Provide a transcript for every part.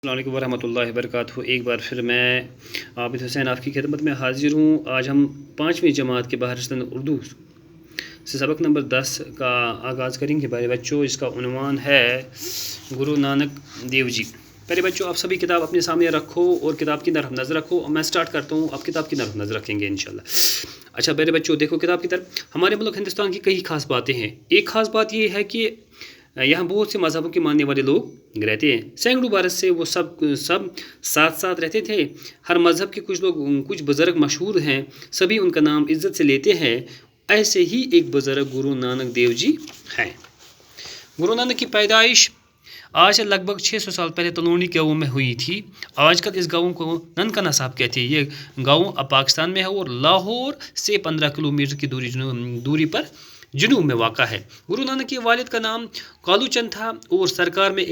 السلام علیکم ورحمۃ اللہ وبرکاتہ۔ ایک بار پھر میں عابد حسین آپ کی خدمت میں حاضر ہوں۔ آج ہم 5ویں جماعت کے بہارستان اردو سے سبق نمبر 10 کا آغاز کریں گے پیارے بچوں۔ اس کا عنوان ہے گرو نانک دیو جی۔ پیارے بچوں، آپ سبھی کتاب اپنے سامنے رکھو اور کتاب کی طرف نظر رکھو۔ میں سٹارٹ کرتا ہوں، آپ کتاب کی طرف نظر رکھیں گے انشاءاللہ۔ اچھا پیارے بچوں، دیکھو کتاب کی طرف۔ ہمارے ملک ہندوستان کی کئی خاص باتیں ہیں۔ ایک خاص بات یہ ہے کہ یہاں بہت سے مذہبوں کے ماننے والے لوگ رہتے ہیں۔ سینکڑوں برس سے وہ سب ساتھ ساتھ رہتے تھے۔ ہر مذہب کے کچھ بزرگ مشہور ہیں، سبھی ان کا نام عزت سے لیتے ہیں۔ ایسے ہی ایک بزرگ گرو نانک دیو جی ہیں۔ گرو نانک کی پیدائش آج سے لگ بھگ 600 سال پہلے تلونی گاؤں میں ہوئی تھی۔ آج کل اس گاؤں کو ننکانہ صاحب کہتے ہیں۔ یہ گاؤں اب پاکستان میں ہے اور لاہور سے 15 کلومیٹر کی دوری پر جنوب میں واقع ہے۔ گرو نانک کے والد کا نام کالو چند تھا اور سرکار میں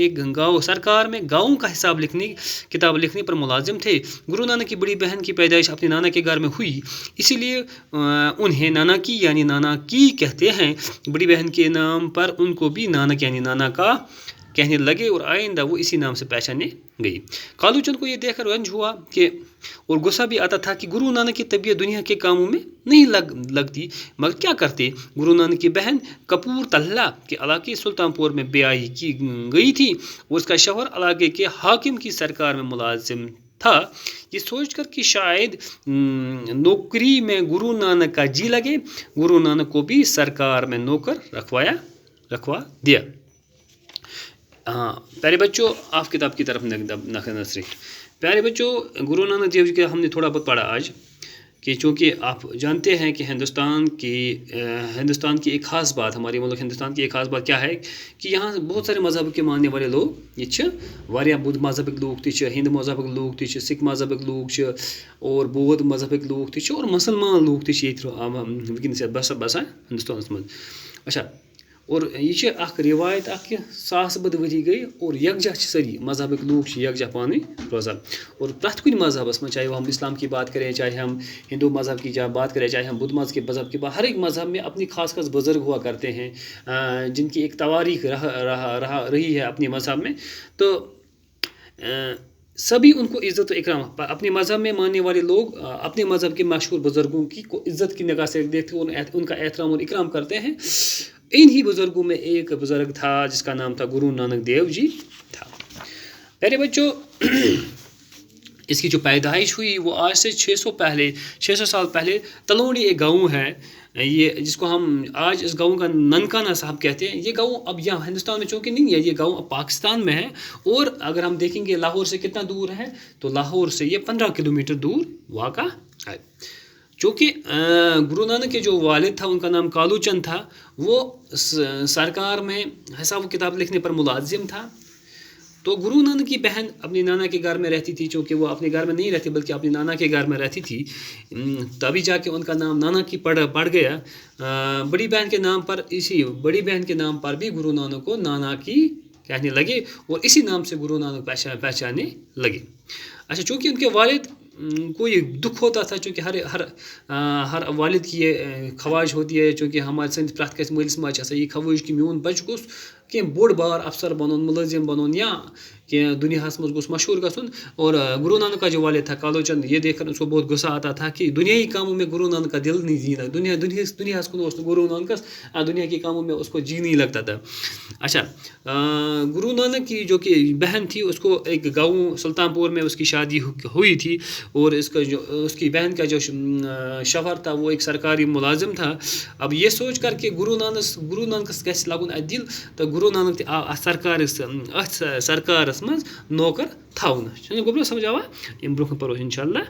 گاؤں کا کتاب لکھنے پر ملازم تھے۔ گرو نانک کی بڑی بہن کی پیدائش اپنے نانا کے گھر میں ہوئی، اسی لیے انہیں نانا کی یعنی نانا کی کہتے ہیں۔ بڑی بہن کے نام پر ان کو بھی نانک یعنی نانا کا کہنے لگے اور آئندہ وہ اسی نام سے پہچانے گئی۔ کالو چند کو یہ دیکھ کر رنج ہوا اور غصہ بھی آتا تھا کہ گرو نانک کی طبیعت دنیا کے کاموں میں نہیں لگتی، مگر کیا کرتے۔ گرو نانک کی بہن کپور تلہ کے علاقے سلطان پور میں بیاہی کی گئی تھی اور اس کا شوہر علاقے کے حاکم کی سرکار میں ملازم تھا۔ یہ سوچ کر کہ شاید نوکری میں گرو نانک کا جی لگے، گرو نانک کو بھی سرکار میں نوکر رکھوا دیا۔ پیارے بچوں، آپ کتاب کی طرف نظر۔ پیارے بچوں، گرو نانک دیو جی کا ہم نے تھوڑا بہت پڑھا آج، کہ چونکہ آپ جانتے ہیں کہ ہندوستان کی ایک خاص بات، ہمارے ملک ہندوستان کی ایک خاص بات کیا ہے کہ یہاں بہت سارے مذہب کے ماننے والے لوگ یہ بدھ مذہبک لوگ ہند مذہبک لوگ سکھ مذہبک لوگ اور بودھ مذہبک لوگ اور مسلمان لوگ ونکس بسان ہندوستان مز۔ اچھا، اور یہ اخ روایت کہ 100 بد ؤری گئی اور یکجا ساری مذہبک لوگ یکجا پانے روزان اور پرٛٮ۪تھ کُنہِ مذہبس میں، چاہے وہ ہم اسلام کی بات کریں، چاہے ہم ہندو مذہب کی بات کریں، چاہے ہم بدھ مذہب کی بات، ہر ایک مذہب میں اپنی خاص بزرگ ہوا کرتے ہیں جن کی ایک تواریخ رہی ہے اپنے مذہب میں۔ تو سبھی ان کو عزت و اکرام، اپنے مذہب میں ماننے والے لوگ اپنے مذہب کے مشہور بزرگوں کی عزت کی نگاہ سے دیکھتے ہیں، ان کا احترام اور اکرام کرتے ہیں۔ انہی بزرگوں میں ایک بزرگ تھا جس کا نام تھا گرو نانک دیو جی تھا۔ پیارے بچوں، اس کی جو پیدائش ہوئی وہ آج سے 600 سال پہلے تلونی ایک گاؤں ہے، یہ جس کو ہم آج اس گاؤں کا ننکانہ صاحب کہتے ہیں۔ یہ گاؤں اب یہاں ہندوستان میں چونکہ نہیں ہے، یہ گاؤں اب پاکستان میں ہے اور اگر ہم دیکھیں گے لاہور سے کتنا دور ہے تو لاہور سے یہ 15 کلومیٹر دور واقع ہے۔ چونکہ گرو نانک کے جو والد تھا ان کا نام کالو چند تھا، وہ سرکار میں حساب و کتاب لکھنے پر ملازم تھا۔ تو گرو نانک کی بہن اپنی نانا کے گھر میں رہتی تھی، چونکہ وہ اپنے گھر میں نہیں رہتی بلکہ اپنے نانا کے گھر میں رہتی تھی، تبھی جا کے ان کا نام نانا کی پڑ گیا۔ بڑی بہن کے نام پر بھی گرو نانک کو نانا کی کہنے لگے اور اسی نام سے گرو نانک پہچانے لگے۔ اچھا، چونکہ ان کے والد کو یہ دکھ ہوتا تھا، چونکہ ہر والد کی یہ خواہش ہوتی ہے، چونکہ ہمارے سندھ پرٛٮ۪تھ کٲنٛسہِ مٲلِس ماجہِ چھِ آسان یہ خواہش کہ میون بچہ گوٚژھ کینٛہہ بوٚڑ بار افسر بنُن، ملٲزم بنُن یا کہ دنیاہس منٛز گوٚژھ مشہور گژھُن۔ اور گرو نانک کا جو والد تھا کالو چند، یہ دیکھ کر اس کو بہت غصہ آتا تھا کہ دنیائی کاموں میں گرو نانک کا دل نہیں جینا، دنیاہس کن اوس نہٕ گرو نانکس دنیا کے کاموں میں اس کو جی نہیں لگتا تھا۔ اچھا، گرو نانک کی جو کہ بہن تھی اس کو ایک گاؤں سلطان پور میں اس کی شادی ہوئی تھی اور اس کی بہن کا جو شوہر تھا وہ ایک سرکاری ملازم تھا۔ اب یہ سوچ کر کہ گرو نانکس گژھِ لگُن اتھ دل تو گرو نانک تہِ آو اتھ سرکارس منٛز نوکر تھاونہٕ۔ چھُنہٕ گوٚبرا سمجھاوا؟ امہِ برونٛہہ پرو انشاءاللہ۔